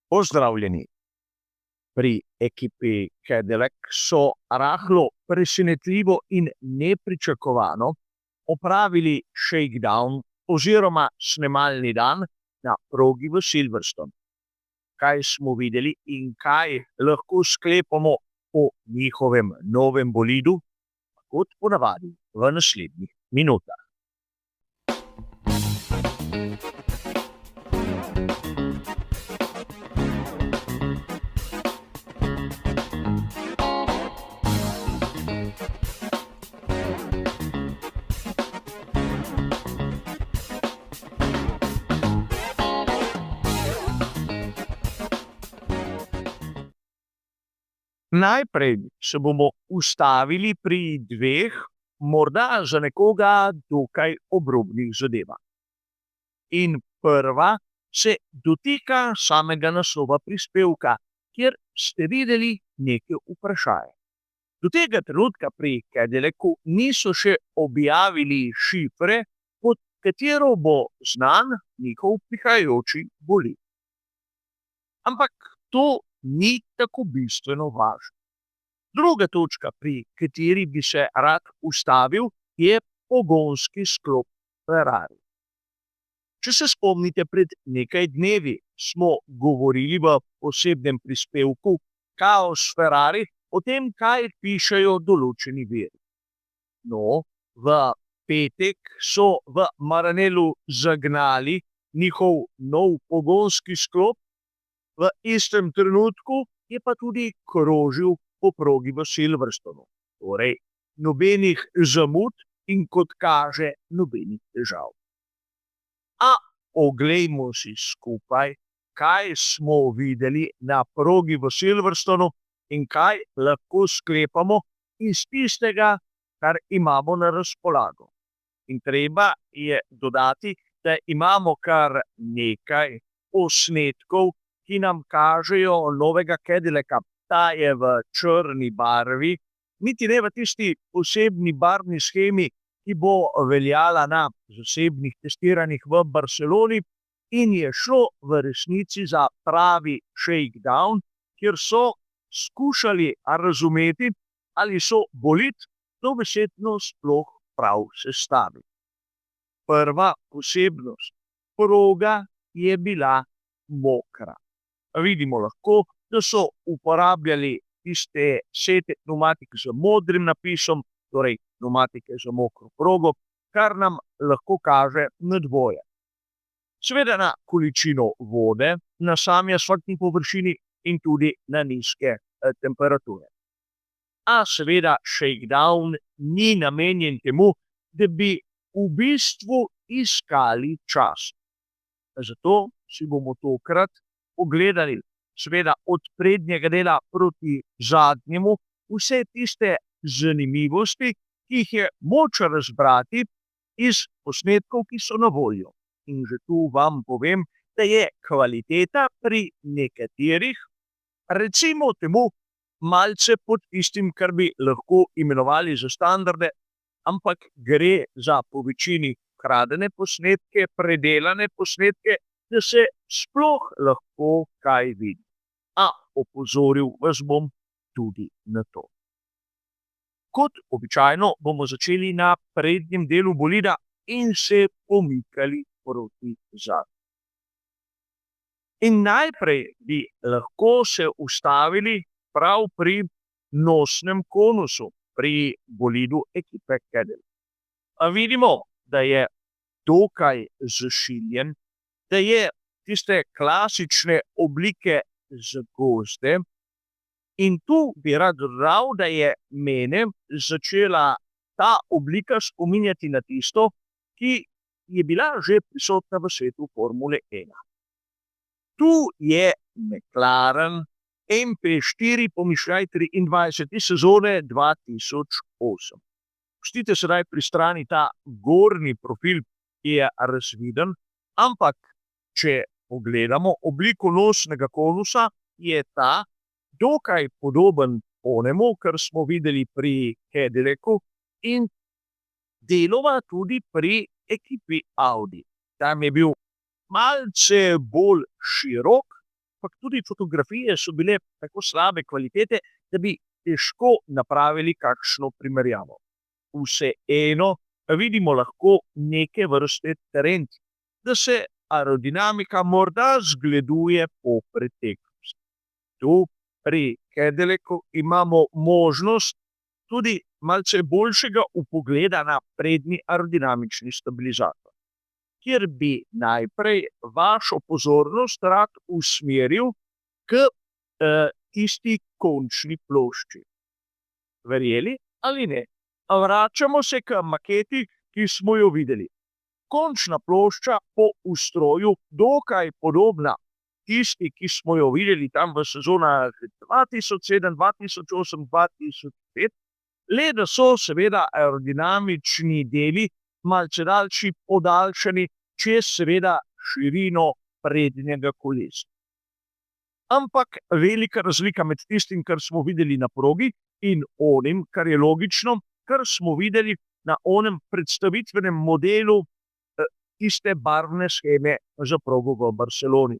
Pozdravljeni. Pri ekipi Cadillac so rahlo presenetljivo in nepričakovano opravili shakedown oziroma snemalni dan na progi v Silverstone. Kaj smo videli in kaj lahko sklepamo o njihovem novem bolidu, kot ponavadi v naslednjih minutah. Najprej se bomo ustavili pri dveh, morda za nekoga dokaj obrobnih zadevah. In prva se dotika samega naslova prispevka, kjer ste videli nekaj vprašanj. Do tega trenutka pri Cadillacu niso še objavili šifre, pod katero bo znan njihov prihajajoči bolid. Ampak to ni tako bistveno važno. Druga točka, pri kateri bi se rad ustavil, je pogonski sklop Ferrari. Če se spomnite, pred nekaj dnevi smo govorili v posebnem prispevku Kaos Ferrari o tem, kaj pišejo določeni viri. No, v petek so v Maranellu zagnali njihov nov pogonski sklop, v istem trenutku je pa tudi krožil po progi v Silverstonu. Torej, nobenih zamud in, kot kaže, nobenih težav. A oglejmo si skupaj, kaj smo videli na progi v Silverstonu in kaj lahko sklepamo iz tistega, kar imamo na razpolago. In treba je dodati, da imamo kar nekaj posnetkov, ki nam kažejo novega Cadillaca. Ta je v črni barvi, niti ne v tisti posebni barvni shemi, ki bo veljala na zasebnih testiranjih v Barceloni, in je šlo v resnici za pravi shakedown, kjer so skušali razumeti, ali so bolid dobesedno sploh prav sestavili. Prva posebnost, proga je bila mokra. Vidimo lahko, da so uporabljali tiste sete pneumatik z modrim napisom, torej pneumatike za mokro progo, kar nam lahko kaže na dvoje. Seveda na količino vode na sami asfaltni površini in tudi na nizke temperature. A seveda shakedown ni namenjen temu, da bi v bistvu iskali čas. Zato si bomo tokrat pogledali, seveda od prednjega dela proti zadnjemu, vse tiste zanimivosti, ki jih je moč razbrati iz posnetkov, ki so na voljo. In že tu vam povem, da je kvaliteta pri nekaterih, recimo temu, malce pod tistim, kar bi lahko imenovali za standarde, ampak gre za po večini kradene posnetke, predelane posnetke, da se sploh lahko kaj vidi. A opozoril vas bom tudi na to. Kot običajno bomo začeli na prednjem delu bolida in se pomikali proti zadnjemu. In najprej bi lahko se ustavili prav pri nosnem konusu, pri bolidu ekipe Cadillac. Vidimo, da je dokaj zašiljen, da je tiste klasične oblike zagozde, in tu bi rad dodal, da je mene začela ta oblika spominjati na tisto, ki je bila že prisotna v svetu Formule 1. Tu je McLaren MP4-23 iz sezone 2008. Pustite sedaj pri strani ta gornji profil, ki je razviden, ampak če pogledamo obliko nosnega konusa, je ta dokaj podoben onemu, kar smo videli pri Cadillacu in deloma tudi pri ekipi Audi. Tam je bil malce bolj širok, ampak tudi fotografije so bile tako slabe kvalitete, da bi težko napravili kakšno primerjavo. Vseeno pa vidimo lahko neke vrste trend, da se aerodinamika morda zgleduje po preteklosti. Tu pri Cadillacku imamo možnost tudi malce boljšega vpogleda na prednji aerodinamični stabilizator, kjer bi najprej vašo pozornost rad usmeril k tisti končni plošči. Verjeli ali ne? Vračamo se k maketi, ki smo jo videli. Končna plošča po ustroju dokaj podobna tisti, ki smo jo videli tam v sezonah 2007, 2008, 2005, le da so seveda aerodinamični deli malce daljši, podaljšani čez seveda širino prednjega kolesa. Ampak velika razlika med tistim, kar smo videli na progi, in onim, kar je logično, kar smo videli na onem predstavitvenem modelu tiste barvne sheme za progo v Barceloni.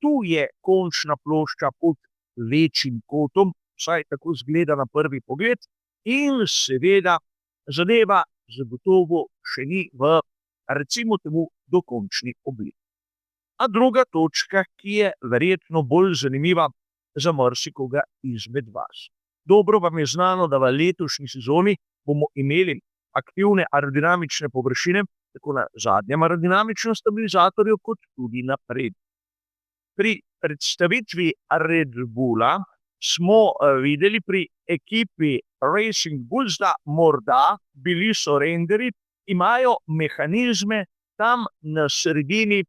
Tu je končna plošča pod večjim kotom, vsaj tako zgleda na prvi pogled, in seveda zadeva zagotovo še ni v, recimo temu, dokončni obliki. A druga točka, ki je verjetno bolj zanimiva za marsikoga izmed vas. Dobro vam je znano, da v letošnji sezoni bomo imeli aktivne aerodinamične površine, tako na zadnjem aerodinamičnem stabilizatorju, kot tudi na prednjem. Pri predstavitvi Red Bulla smo videli pri ekipi Racing Bulls, da morda bili so renderji, imajo mehanizme tam na sredini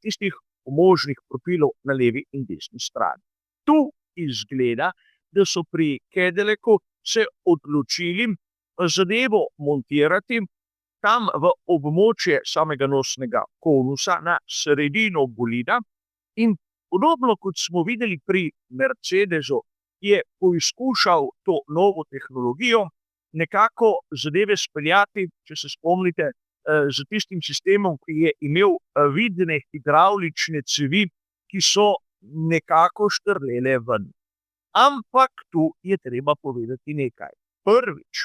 tistih možnih profilov na levi in desni strani. Tu izgleda, da so pri Cadillacku se odločili zadevo montirati tam v območje samega nosnega konusa na sredino bolida in podobno kot smo videli pri Mercedesu, je poizkušal to novo tehnologijo nekako zadeve speljati, če se spomnite, z tistim sistemom, ki je imel vidne hidravlične cevi, ki so nekako štrlele ven. Ampak tu je treba povedati nekaj. Prvič,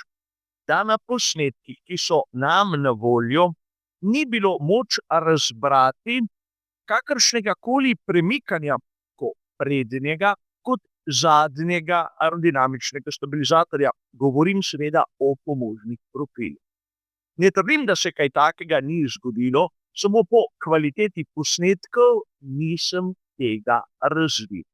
da na posnetkih, ki so nam na voljo, ni bilo moč razbrati kakršnega koli premikanja tako prednjega kot zadnjega aerodinamičnega stabilizatorja. Govorim seveda o pomožnih profilih. Ne trdim, da se kaj takega ni zgodilo, samo po kvaliteti posnetkov nisem tega razvidel.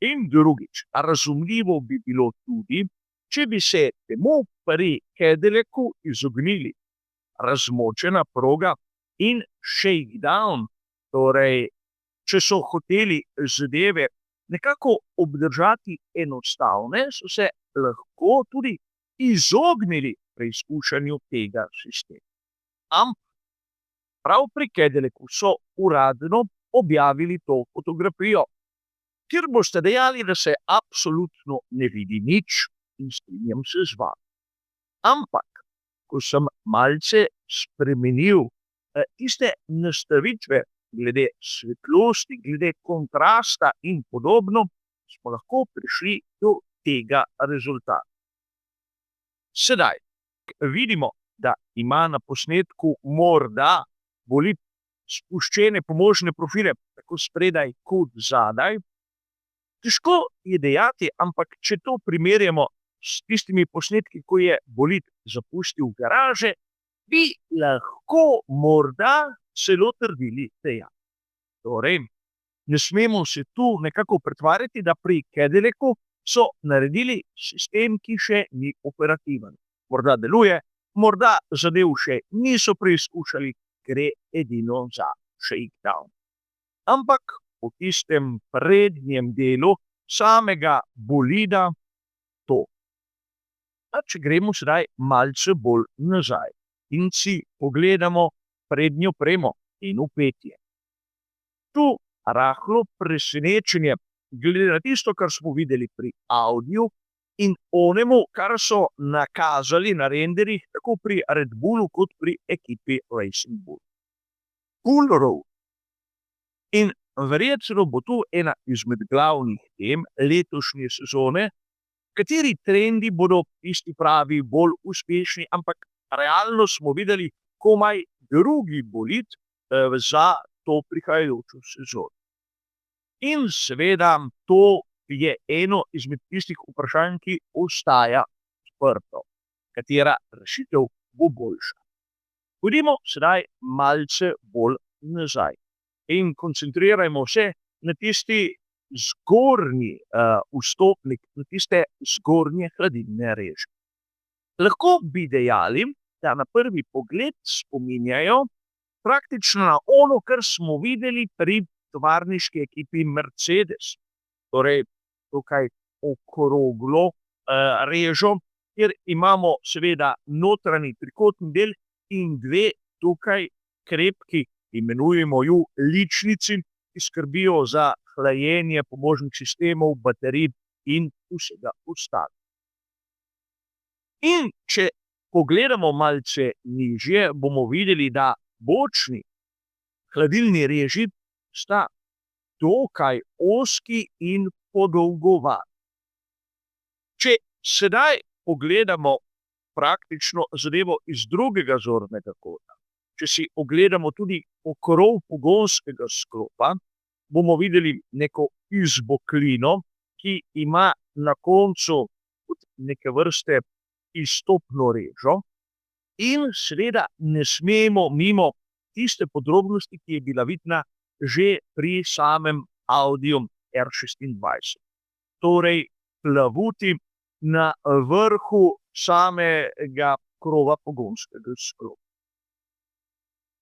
In drugič, razumljivo bi bilo tudi, če bi se temu pri Cadillacku izognili razmočena proga in shakedown, torej, če so hoteli zadeve nekako obdržati enostavne, so se lahko tudi izognili preizkušanju tega sistema. Ampak prav pri Cadillacku so uradno objavili to fotografijo, kjer boste dejali, da se absolutno ne vidi nič in strinjam se z vami. Ampak, ko sem malce spremenil tiste nastavitve glede svetlosti, glede kontrasta in podobno, smo lahko prišli do tega rezultata. Sedaj vidimo, da ima na posnetku morda bolid spuščene pomožne profile, tako spredaj kot zadaj. Težko je dejati, ampak če to primerjamo s tistimi posnetki, ko je bolid zapustil garaže, bi lahko morda celo trdili, da ja. Torej, ne smemo se tu nekako pretvarjati, da pri Cadillacku so naredili sistem, ki še ni operativen. Morda deluje, morda zadev še niso preizkušali, gre edino za shakedown. Ampak v tistem prednjem delu samega bolida to. A če gremo sedaj malce bolj nazaj in si pogledamo prednjo premo in vpetje. Tu rahlo presenečenje glede na tisto, kar smo videli pri Audiju in onemu, kar so nakazali na renderih tako pri Red Bullu kot pri ekipi Racing Bull. Cool road. In verjetno bo to ena izmed glavnih tem letošnje sezone, kateri trendi bodo tisti pravi bolj uspešni, ampak realno smo videli komaj drugi bolid za to prihajajočo sezono. In seveda to je eno izmed tistih vprašanj, ki ostaja odprto. Katera rešitev bo boljša? Pojdimo sedaj malce bolj nazaj in koncentrirajmo se na tisti zgornji vstopnik, na tiste zgornje hladilne reže. Lahko bi dejali, da na prvi pogled spominjajo praktično na ono, kar smo videli pri tovarniški ekipi Mercedes. Torej, tukaj okroglo režo, kjer imamo seveda notranji trikotni del in dve tukaj krepki, imenujemo ju ličnici, ki skrbijo za hlajenje pomožnih sistemov, baterij in vsega ostalega. In če pogledamo malce nižje, bomo videli, da bočni hladilni reži sta dokaj ozki in podolgovati. Če sedaj pogledamo praktično zadevo iz drugega zornega kota, če si ogledamo tudi pokrov pogonskega sklopa, bomo videli neko izboklino, ki ima na koncu neke vrste izstopno režo in seveda ne smemo mimo tiste podrobnosti, ki je bila vidna že pri samem Audiju R26. Torej, plavuti na vrhu samega krova pogonskega sklopa.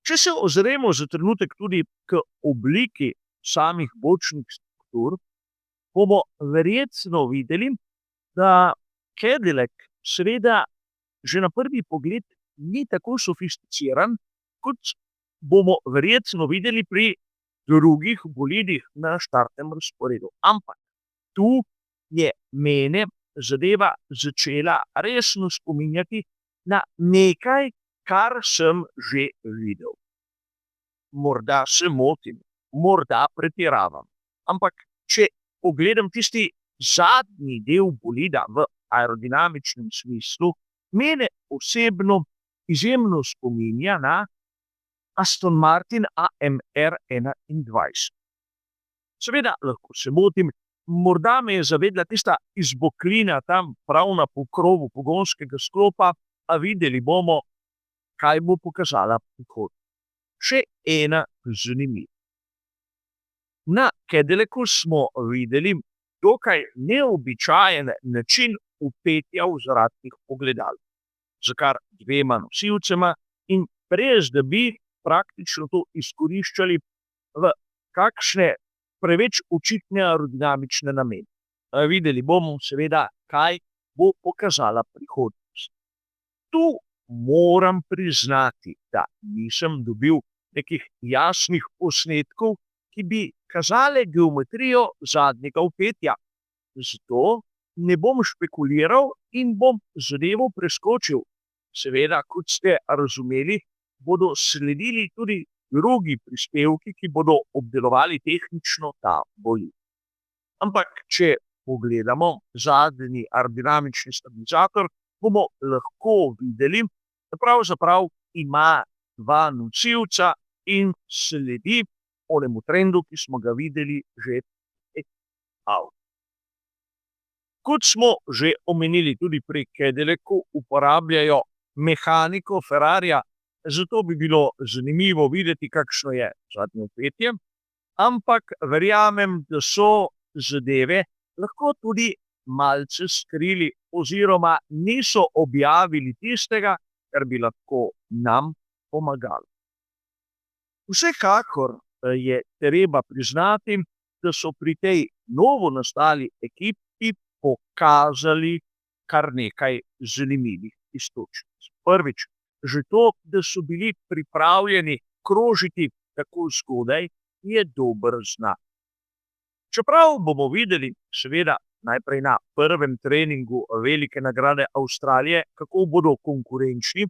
Če se ozremo za trenutek tudi k obliki samih bočnih struktur, bomo verjetno videli, da Cadillac seveda že na prvi pogled ni tako sofisticiran, kot bomo verjetno videli pri drugih bolidih na štartnem razporedu. Ampak tu je mene zadeva začela resno spominjati na nekaj, kar sem že videl. Morda se motim, morda pretiravam, ampak če pogledam tisti zadnji del bolida v aerodinamičnem smislu, mene osebno izjemno spominja na Aston Martin AMR 21. Seveda lahko se motim, morda me je zavedla tista izboklina tam prav na pokrovu pogonskega sklopa, a videli bomo, kaj bo pokazala prihodnost. Še ena zanimiva. Na Cadillacu smo videli dokaj neobičajen način vpetja vzvratnih ogledal, za kar dvema nosilcema in brez da bi praktično to izkoriščali v kakšne preveč očitne aerodinamične namene. Videli bomo seveda, kaj bo pokazala prihodnost. Tu moram priznati, da nisem dobil nekih jasnih posnetkov, ki bi kazale geometrijo zadnjega vpetja. Zato ne bom špekuliral in bom zadevo preskočil. Seveda, kot ste razumeli, bodo sledili tudi drugi prispevki, ki bodo obdelovali tehnično ta bolid. Ampak, če pogledamo zadnji aerodinamični stabilizator, bomo lahko videli, da pravzaprav ima dva nosilca in sledi onemu trendu, ki smo ga videli že pri Audi. Kot smo že omenili tudi pri Cadillacu, uporabljajo mehaniko Ferrarija, zato bi bilo zanimivo videti, kakšno je zadnje vpetje, ampak verjamem, da so zadeve lahko tudi malce skrili oziroma niso objavili tistega, kar bi lahko nam pomagalo. Vsekakor je treba priznati, da so pri tej novo nastali ekipi pokazali kar nekaj zanimivih iztočnic. Prvič, že to, da so bili pripravljeni krožiti tako zgodaj, je dober znak. Čeprav bomo videli, seveda, najprej na prvem treningu velike nagrade Avstralije, kako bodo konkurenčni,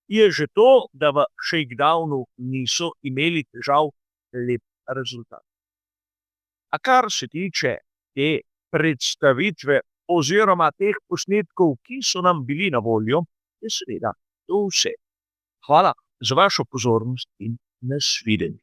je že to, da v shakedownu niso imeli težav lep rezultat. A kar se tiče te predstavitve oziroma teh posnetkov, ki so nam bili na voljo, je seveda to vse. Hvala za vašo pozornost in nasvidenje.